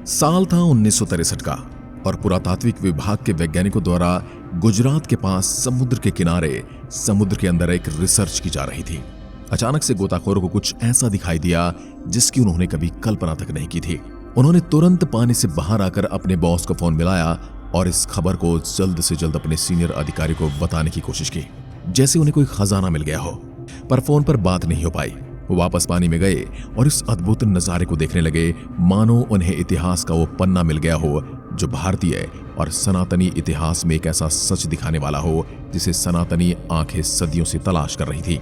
साल था 1963 का और पुरातात्विक विभाग के वैज्ञानिकों द्वारा गुजरात के पास समुद्र के किनारे समुद्र के अंदर एक रिसर्च की जा रही थी। अचानक से गोताखोरों को कुछ ऐसा दिखाई दिया जिसकी उन्होंने कभी कल्पना तक नहीं की थी। उन्होंने तुरंत पानी से बाहर आकर अपने बॉस को फोन मिलाया और इस खबर को जल्द से जल्द अपने सीनियर अधिकारी को बताने की कोशिश की, जैसे उन्हें कोई खजाना मिल गया हो। पर फोन पर बात नहीं हो पाई। वो वापस पानी में गए और इस अद्भुत नजारे को देखने लगे मानो उन्हें इतिहास का वो पन्ना मिल गया हो जो भारतीय और सनातनी इतिहास में एक ऐसा सच दिखाने वाला हो जिसे सनातनी आंखें सदियों से तलाश कर रही थी।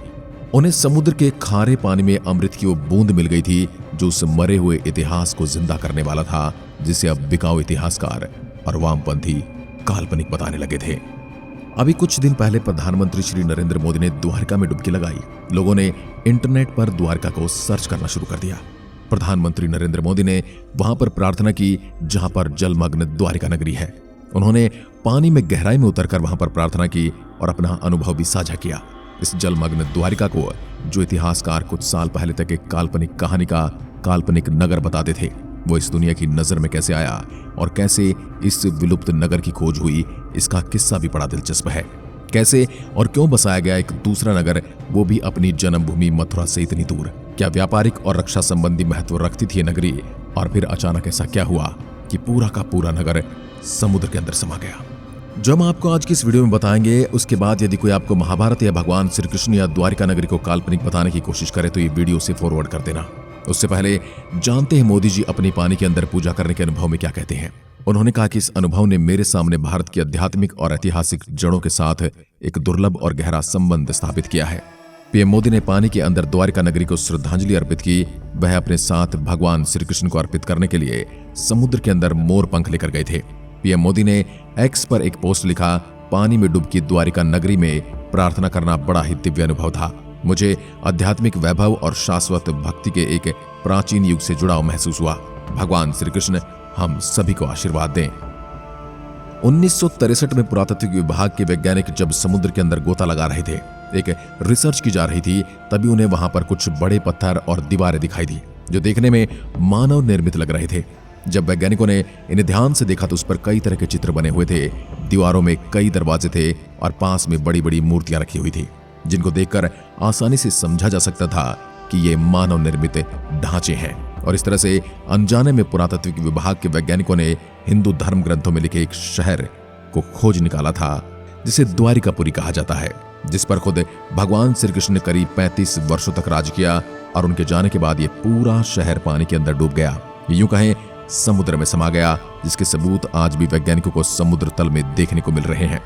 उन्हें समुद्र के खारे पानी में अमृत की वो बूंद मिल गई थी जो उस मरे हुए इतिहास को जिंदा करने वाला था, जिसे अब बिकाऊ इतिहासकार और वामपंथी काल्पनिक बताने लगे थे। अभी कुछ दिन पहले प्रधानमंत्री श्री नरेंद्र मोदी ने द्वारका में डुबकी लगाई। लोगों ने इंटरनेट पर द्वारका को सर्च करना शुरू कर दिया। प्रधानमंत्री नरेंद्र मोदी ने वहां पर प्रार्थना की जहां पर जलमग्न द्वारिका नगरी है। उन्होंने पानी में गहराई में उतरकर वहां पर प्रार्थना की और अपना अनुभव भी साझा किया। इस जलमग्न द्वारिका को जो इतिहासकार कुछ साल पहले तक एक काल्पनिक कहानी का काल्पनिक नगर बताते थे, वो इस दुनिया की नजर में कैसे आया और कैसे इस विलुप्त नगर की खोज हुई, इसका किस्सा भी बड़ा दिलचस्प है। कैसे और क्यों बसाया गया एक दूसरा नगर, वो भी अपनी जन्मभूमि मथुरा से इतनी दूर। क्या व्यापारिक और रक्षा संबंधी महत्व रखती थी ये नगरी, और फिर अचानक ऐसा क्या हुआ कि पूरा का पूरा नगर समुद्र के अंदर समा गया। जो हम आपको आज की इस वीडियो में बताएंगे, उसके बाद यदि कोई आपको महाभारत या भगवान श्री कृष्ण या द्वारिका नगरी को काल्पनिक बताने की कोशिश करे तो ये वीडियो से फॉरवर्ड कर देना। उससे पहले जानते हैं मोदी जी अपनी पानी के अंदर पूजा करने के अनुभव में क्या कहते हैं। उन्होंने कहा कि इस अनुभव ने मेरे सामने भारत की आध्यात्मिक और ऐतिहासिक जड़ों के साथ एक दुर्लभ और गहरा संबंध स्थापित किया है। पीएम मोदी ने पानी के अंदर द्वारिका नगरी को श्रद्धांजलि अर्पित की। वह अपने साथ भगवान श्री कृष्ण को अर्पित करने के लिए समुद्र के अंदर मोर पंख लेकर गए थे। पीएम मोदी ने एक्स पर एक पोस्ट लिखा, पानी में डुबकी द्वारिका नगरी में प्रार्थना करना बड़ा ही दिव्य अनुभव था। मुझे आध्यात्मिक वैभव और शाश्वत भक्ति के एक प्राचीन युग से जुड़ाव महसूस हुआ। भगवान श्री कृष्ण हम सभी को आशीर्वाद दें। 1963 में पुरातत्व विभाग के वैज्ञानिक जब समुद्र के अंदर गोता लगा रहे थे, एक रिसर्च की जा रही थी, तभी उन्हें वहां पर कुछ बड़े पत्थर और दीवारें दिखाई दी जो देखने में मानव निर्मित लग रहे थे। जब वैज्ञानिकों ने इन्हें ध्यान से देखा तो उस पर कई तरह के चित्र बने हुए थे। दीवारों में कई दरवाजे थे और पास में बड़ी बड़ी मूर्तियां रखी हुई थी, जिनको देखकर आसानी से समझा जा सकता था कि ये मानव निर्मित ढांचे हैं। और इस तरह से अनजाने में पुरातत्विक विभाग के वैज्ञानिकों ने हिंदू धर्म ग्रंथों में लिखे एक शहर को खोज निकाला था जिसे द्वारिकापुरी कहा जाता है, जिस पर खुद भगवान श्री कृष्ण ने करीब 35 वर्षों तक राज किया और उनके जाने के बाद ये पूरा शहर पानी के अंदर डूब गया, यूं कहें समुद्र में समा गया, जिसके सबूत आज भी वैज्ञानिकों को समुद्र तल में देखने को मिल रहे हैं।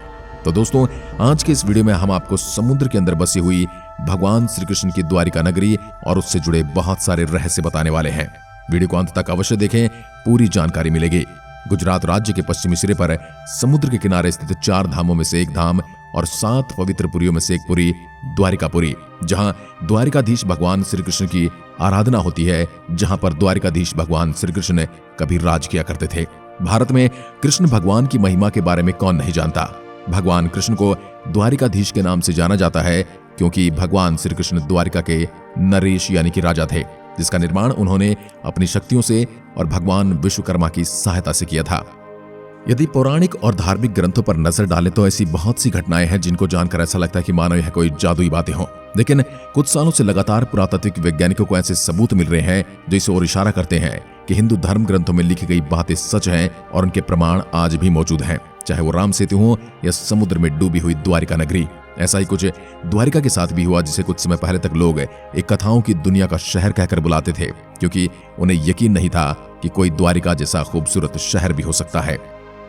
तो दोस्तों, आज के इस वीडियो में हम आपको समुद्र के अंदर बसी हुई भगवान श्री कृष्ण की द्वारिका नगरी और उससे जुड़े बहुत सारे रहस्य बताने वाले हैं। वीडियो को अंत तक अवश्य देखें, पूरी जानकारी मिलेगी। गुजरात राज्य के पश्चिमी सिरे पर समुद्र के किनारे स्थित 4 धामों में से एक धाम और 7 पवित्र पुरियों में से एक पुरी द्वारिकापुरी, जहां द्वारिकाधीश भगवान श्री कृष्ण की आराधना होती है, जहां पर द्वारिकाधीश भगवान श्री कृष्ण ने कभी राज किया करते थे। भारत में कृष्ण भगवान की महिमा के बारे में कौन नहीं जानता। भगवान कृष्ण को द्वारिकाधीश के नाम से जाना जाता है क्योंकि भगवान श्री कृष्ण द्वारिका के नरेश यानी कि राजा थे, जिसका निर्माण उन्होंने अपनी शक्तियों से और भगवान विश्वकर्मा की सहायता से किया था। यदि पौराणिक और धार्मिक ग्रंथों पर नजर डालें तो ऐसी बहुत सी घटनाएं हैं जिनको जानकर ऐसा लगता है कि मानो यह कोई जादुई बातें हों। लेकिन कुछ सालों से लगातार पुरातात्विक वैज्ञानिकों को ऐसे सबूत मिल रहे हैं जो इस ओर इशारा करते हैं कि हिंदू धर्म ग्रंथों में लिखी गई बातें सच हैं और उनके प्रमाण आज भी मौजूद हैं, चाहे वो राम सेतु हो या समुद्र में डूबी हुई द्वारिका नगरी। ऐसा ही कुछ द्वारिका के साथ भी हुआ, जिसे कुछ समय पहले तक लोग एक कथाओं की दुनिया का शहर कहकर बुलाते थे, क्योंकि उन्हें यकीन नहीं था कि कोई द्वारिका जैसा खूबसूरत शहर भी हो सकता है।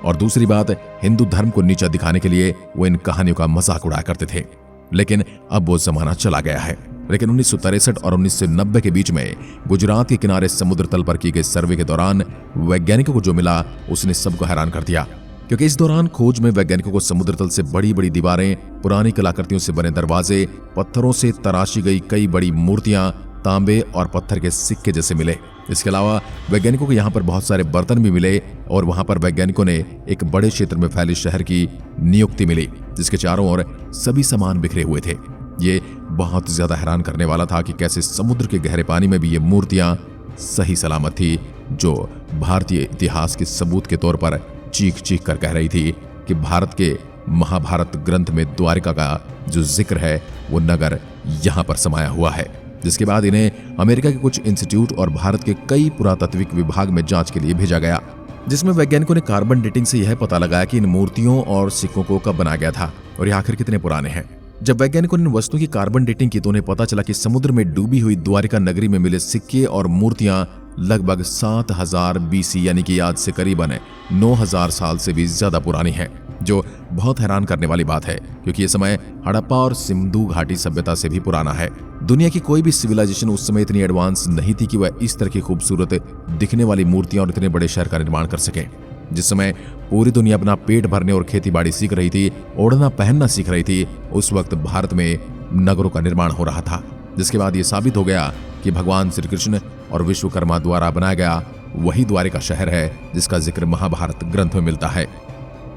और दूसरी बात, हिंदू धर्म को नीचा दिखाने के लिए वो इन कहानियों का मजाक उड़ाया करते थे। लेकिन अब वो जमाना चला गया है। लेकिन 1963 और 1990 के बीच में गुजरात के किनारे समुद्र तल पर की गई सर्वे के दौरान वैज्ञानिकों को जो मिला उसने सबको हैरान कर दिया, क्योंकि इस दौरान खोज में वैज्ञानिकों को समुद्र तल से बड़ी बड़ी दीवारें, पुरानी कलाकृतियों से बने दरवाजे, पत्थरों से तराशी गई कई बड़ी मूर्तियां, तांबे और पत्थर के सिक्के जैसे मिले। इसके अलावा वैज्ञानिकों को यहाँ पर बहुत सारे बर्तन भी मिले और वहां पर वैज्ञानिकों ने एक बड़े क्षेत्र में फैले शहर की नियुक्ति मिली, जिसके चारों ओर सभी सामान बिखरे हुए थे। ये बहुत ज्यादा हैरान करने वाला था कि कैसे समुद्र के गहरे पानी में भी ये मूर्तियां सही सलामत थी, जो भारतीय इतिहास के सबूत के तौर पर चीख चीख कर कह रही थी कि भारत के महाभारत ग्रंथ में द्वारिका का जो जिक्र है वो नगर यहां पर समाया हुआ है। जिसके बाद इन्हें अमेरिका के कुछ इंस्टीट्यूट और भारत के कई पुरातत्विक विभाग में जांच के लिए भेजा गया, जिसमें वैज्ञानिकों ने कार्बन डेटिंग से यह पता लगाया कि इन मूर्तियों और सिक्कों को कब बनाया गया था और ये आखिर कितने पुराने हैं। जब वैज्ञानिकों ने इन वस्तुओं की कार्बन डेटिंग की तो उन्हें पता चला कि समुद्र में डूबी हुई द्वारिका नगरी में मिले सिक्के और मूर्तियां लगभग 7000 BC यानी कि आज से करीबन 9000 साल से भी ज्यादा पुरानी है, जो बहुत हैरान करने वाली बात है क्योंकि ये समय हड़प्पा और सिंधु घाटी सभ्यता से भी पुराना है। दुनिया की कोई भी सिविलाइजेशन उस समय इतनी एडवांस नहीं थी कि वह इस तरह की खूबसूरत दिखने वाली मूर्तियां और इतने बड़े शहर का निर्माण कर सके। जिस समय पूरी दुनिया अपना पेट भरने और खेतीबाड़ी सीख रही थी, ओढ़ना पहनना सीख रही थी, उस वक्त भारत में नगरों का निर्माण हो रहा था। जिसके बाद ये साबित हो गया कि भगवान श्री कृष्ण और विश्वकर्मा द्वारा बनाया गया वही द्वारिका शहर है जिसका जिक्र महाभारत ग्रंथ में मिलता है,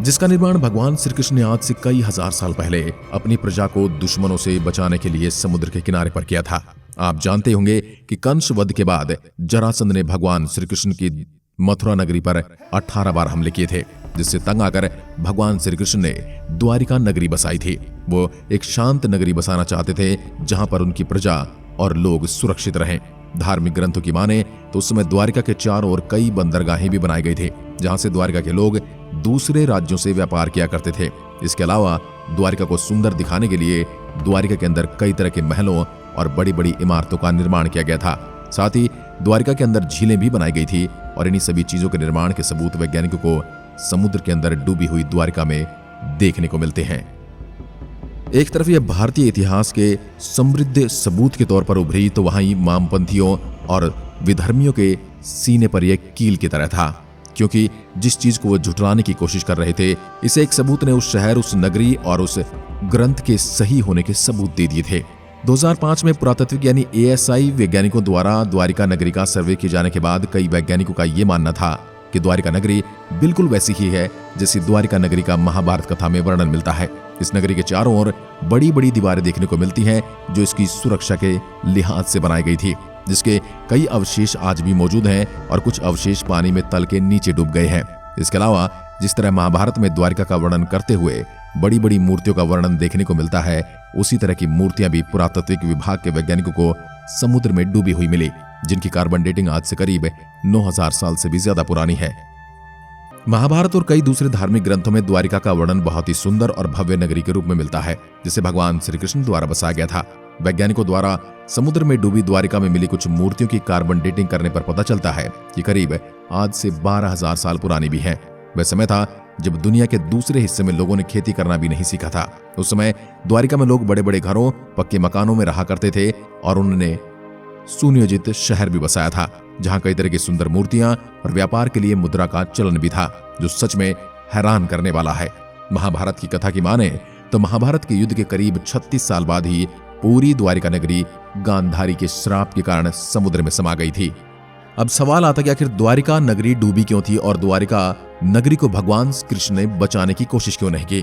जिसका निर्माण भगवान श्री कृष्ण ने आज से कई हजार साल पहले अपनी प्रजा को दुश्मनों से बचाने के लिए समुद्र के किनारे पर किया था। आप जानते होंगे कि कंस वध के बाद जरासंध ने भगवान श्री कृष्ण की मथुरा नगरी पर 18 बार हमले किए थे, जिससे तंग आकर भगवान श्री कृष्ण ने द्वारिका नगरी बसाई थी। वो एक शांत नगरी बसाना चाहते थे जहां पर उनकी प्रजा और लोग सुरक्षित रहें। धार्मिक ग्रंथों की माने तो उस समय द्वारिका के चारों ओर कई बंदरगाहें भी बनाई गई थी, जहां से द्वारिका के लोग दूसरे राज्यों से व्यापार किया करते थे। इसके अलावा द्वारिका को सुंदर दिखाने के लिए द्वारिका के अंदर कई तरह के महलों और बड़ी बड़ी इमारतों का निर्माण किया गया था। साथ ही द्वारिका के अंदर झीलें भी बनाई गई थी और इन्हीं सभी चीजों के निर्माण के सबूत वैज्ञानिकों को समुद्र के अंदर डूबी हुई द्वारिका में देखने को मिलते हैं। एक तरफ यह भारतीय इतिहास के समृद्ध सबूत के तौर पर उभरी, तो वहीं वामपंथियों और विधर्मियों के सीने पर यह कील की तरह था, क्योंकि जिस चीज को वो झुठलाने की कोशिश कर रहे थे, इसे एक सबूत ने उस शहर, उस नगरी और उस ग्रंथ के सही होने के सबूत दे दिए थे। 2005 में पुरातत्विक यानी ASI वैज्ञानिकों द्वारा द्वारिका नगरी का सर्वे किए जाने के बाद कई वैज्ञानिकों का यह मानना था कि द्वारिका नगरी बिल्कुल वैसी ही है जैसी द्वारिका नगरी का महाभारत कथा में वर्णन मिलता है। इस नगरी के चारों ओर बड़ी बड़ी दीवारें देखने को मिलती हैं जो इसकी सुरक्षा के लिहाज से बनाई गई थी, जिसके कई अवशेष आज भी मौजूद हैं और कुछ अवशेष पानी में तल के नीचे डूब गए हैं। इसके अलावा जिस तरह महाभारत में द्वारिका का वर्णन करते हुए बड़ी बड़ी मूर्तियों का वर्णन देखने को मिलता है, उसी तरह की मूर्तियां भी पुरातत्विक विभाग के वैज्ञानिकों को समुद्र में डूबी हुई मिली, जिनकी कार्बन डेटिंग आज से करीब 9000 साल से भी ज्यादा पुरानी है। महाभारत और कई दूसरे धार्मिक ग्रंथों में द्वारिका का वर्णन बहुत ही सुंदर और भव्य नगरी के रूप में मिलता है, जिसे भगवान श्री कृष्ण द्वारा बसाया गया था। वैज्ञानिकों द्वारा समुद्र में डूबी द्वारिका में मिली कुछ मूर्तियों की कार्बन डेटिंग करने पर पता चलता है कि करीब आज से 12000 साल पुरानी भी है। वह समय था जब दुनिया के दूसरे हिस्से में लोगों ने खेती करना भी नहीं सीखा था। उस समय द्वारिका में लोग बड़े बड़े घरों, पक्के मकानों में रहा करते थे और उन्होंने सुनियोजित शहर भी बसाया था, जहां कई तरह की सुंदर मूर्तियां और व्यापार के लिए मुद्रा का चलन भी था, जो सच में हैरान करने वाला है। महाभारत की कथा की माने तो महाभारत के युद्ध के करीब 36 साल बाद ही पूरी द्वारिका नगरी गांधारी के श्राप के कारण समुद्र में समा गई थी। अब सवाल आता कि आखिर द्वारिका नगरी डूबी क्यों थी और द्वारिका नगरी को भगवान कृष्ण ने बचाने की कोशिश क्यों नहीं की।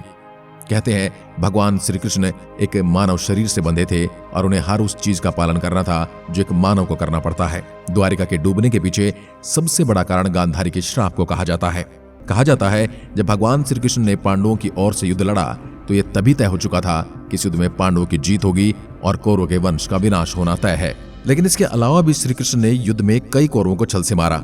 कहते हैं भगवान श्री कृष्ण एक मानव शरीर से बंधे थे और उन्हें हर उस चीज का पालन करना था जो एक मानव को करना पड़ता है। द्वारिका के डूबने के पीछे सबसे बड़ा कारण गांधारी के श्राप को कहा जाता है। कहा जाता है जब भगवान श्री कृष्ण ने पांडवों की ओर से युद्ध लड़ा तो यह तभी तय हो चुका था कि इस युद्ध में पांडवों की जीत होगी और कौरवों के वंश का विनाश होना तय है। लेकिन इसके अलावा भी श्री कृष्ण ने युद्ध में कई कौरवों को छल से मारा।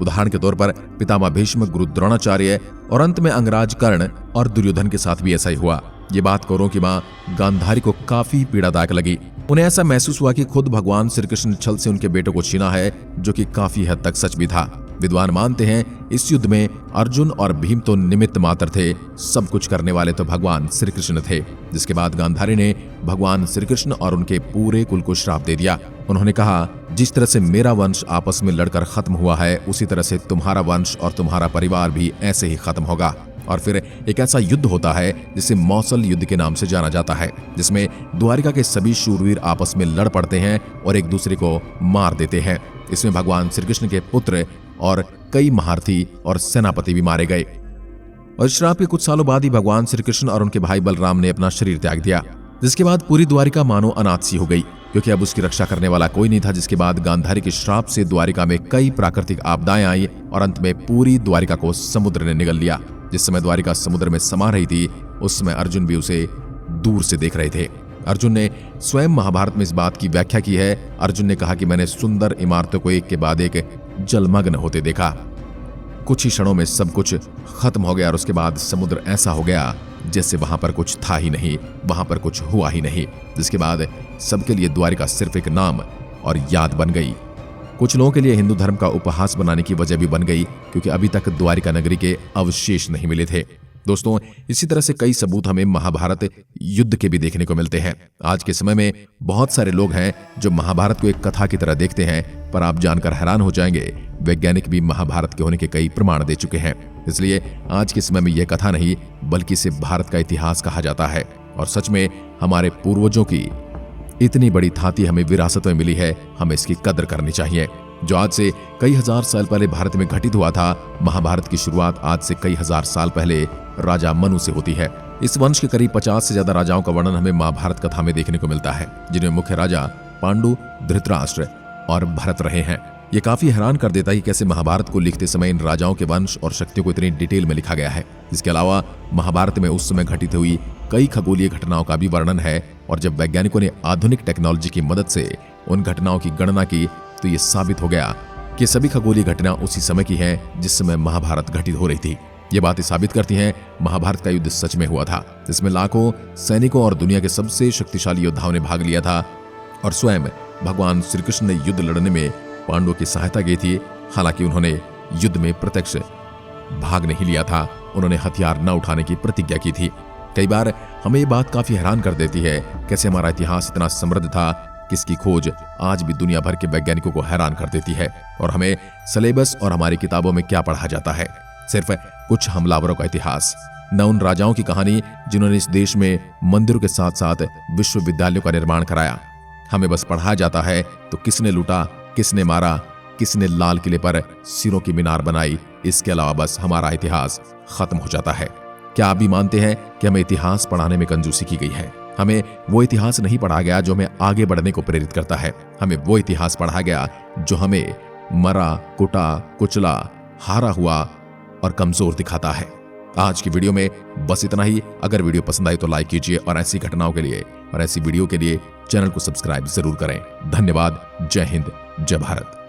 उदाहरण के तौर पर पितामह भीष्म, गुरु द्रोणाचार्य और अंत में अंगराज कर्ण और दुर्योधन के साथ भी ऐसा ही हुआ। ये बात कौरवों की मां गांधारी को काफी पीड़ादायक लगी। उन्हें ऐसा महसूस हुआ कि खुद भगवान श्री कृष्ण ने छल से उनके बेटों को छीना है, जो कि काफी हद तक सच भी था। विद्वान मानते हैं इस युद्ध में अर्जुन और भीम तो निमित्त मात्र थे, सब कुछ करने वाले तो भगवान श्री कृष्ण थे। जिसके बाद गांधारी ने भगवान श्री कृष्ण और उनके पूरे कुल को श्राप दे दिया। उन्होंने कहा, जिस तरह से मेरा वंश आपस में लड़कर खत्म हुआ है, उसी तरह से तुम्हारा वंश और तुम्हारा परिवार भी ऐसे ही खत्म होगा। और फिर एक ऐसा युद्ध होता है जिसे मौसल युद्ध के नाम से जाना जाता है, जिसमें द्वारिका के सभी शूरवीर आपस में लड़ पड़ते हैं और एक दूसरे को मार देते हैं। इसमें भगवान श्री कृष्ण के पुत्र और कई महारथी और सेनापति भी मारे गए। और श्राप के कुछ सालों बाद ही भगवान श्री कृष्ण और उनके भाई बलराम ने अपना शरीर त्याग दिया, जिसके बाद पूरी द्वारिका मानो अनाथ सी हो गई, क्योंकि अब उसकी रक्षा करने वाला कोई नहीं था। जिसके बाद गांधारी के श्राप से द्वारिका में कई प्राकृतिक आपदाएं आई और अंत में पूरी द्वारिका को समुद्र ने निगल लिया। जिस समय द्वारिका समुद्र में समा रही थी उस समय अर्जुन भी उसे दूर से देख रहे थे। अर्जुन ने स्वयं महाभारत में इस बात की व्याख्या की है। अर्जुन ने कहा कि मैंने सुंदर इमारतों को एक के बाद एक जलमग्न होते देखा। कुछ ही क्षणों में सब कुछ खत्म हो गया और उसके बाद समुद्र ऐसा हो गया जैसे वहां पर कुछ था ही नहीं, वहां पर कुछ हुआ ही नहीं। जिसके बाद सबके लिए द्वारिका सिर्फ एक नाम और याद बन गई। कुछ लोगों के लिए हिंदू धर्म का उपहास बनाने की वजह भी बन गई, क्योंकि अभी तक द्वारिका नगरी के अवशेष नहीं मिले थे। दोस्तों, इसी तरह से कई सबूत हमें महाभारत युद्ध के भी देखने को मिलते हैं। आज के समय में बहुत सारे लोग हैं जो महाभारत को एक कथा की तरह देखते हैं, पर आप जानकर हैरान हो जाएंगे, वैज्ञानिक भी महाभारत के होने के कई प्रमाण दे चुके हैं। इसलिए आज के समय में यह कथा नहीं बल्कि इसे भारत का इतिहास कहा जाता है। और सच में हमारे पूर्वजों की इतनी बड़ी थाती हमें विरासत में मिली है, हमें इसकी कदर करनी चाहिए। जो आज से कई हजार साल पहले भारत में घटित हुआ था, महाभारत की शुरुआत आज से कई हजार साल पहले राजा मनु से होती है। इस वंश के करीब 50 से ज्यादा राजाओं का वर्णन हमें महाभारत कथा में देखने को मिलता है, जिनमें मुख्य राजा पांडु, धृतराष्ट्र और भरत रहे हैं। ये काफी हैरान कर देता है कि कैसे महाभारत को लिखते समय इन राजाओं के वंश और शक्तियों को इतनी डिटेल में लिखा गया है। इसके अलावा महाभारत में उस समय घटित हुई कई खगोलीय घटनाओं का भी वर्णन है, और जब वैज्ञानिकों ने आधुनिक टेक्नोलॉजी की मदद से उन घटनाओं की गणना की तो ये साबित हो गया कि सभी खगोलीय घटना उसी समय की हैं जिस समय महाभारत घटित हो रही थी। ये बातें साबित करती हैं महाभारत का युद्ध सच में हुआ था, जिसमें लाखों सैनिकों और दुनिया के सबसे शक्तिशाली योद्धाओं ने भाग लिया था। और स्वयं भगवान श्री कृष्ण ने युद्ध लड़ने में पांडवों की सहायता की थी। हालांकि उन्होंने युद्ध में प्रत्यक्ष भाग नहीं लिया था, उन्होंने हथियार न उठाने की प्रतिज्ञा की थी। कई बार हमें ये बात काफी हैरान कर देती है, कैसे हमारा इतिहास इतना समृद्ध था, किसकी खोज आज भी दुनिया भर के वैज्ञानिकों को हैरान कर देती है। और हमें सिलेबस और हमारी किताबों में क्या पढ़ा जाता है? सिर्फ कुछ हमलावरों का इतिहास, न उन राजाओं की कहानी जिन्होंने इस देश में मंदिरों के साथ साथ विश्वविद्यालयों का निर्माण कराया। हमें बस पढ़ाया जाता है तो किसने लूटा, किसने मारा, किसने लाल किले पर सिरों की मीनार बनाई। इसके अलावा बस हमारा इतिहास खत्म हो जाता है। क्या आप भी मानते हैं कि हमें इतिहास पढ़ाने में कंजूसी की गई है? हमें वो इतिहास नहीं पढ़ा गया जो हमें आगे बढ़ने को प्रेरित करता है। हमें वो इतिहास पढ़ा गया जो हमें मरा, कुटा, कुचला, हारा हुआ और कमजोर दिखाता है। आज की वीडियो में बस इतना ही। अगर वीडियो पसंद आई तो लाइक कीजिए और ऐसी घटनाओं के लिए और ऐसी वीडियो के लिए चैनल को सब्सक्राइब जरूर करें। धन्यवाद। जय हिंद, जय भारत।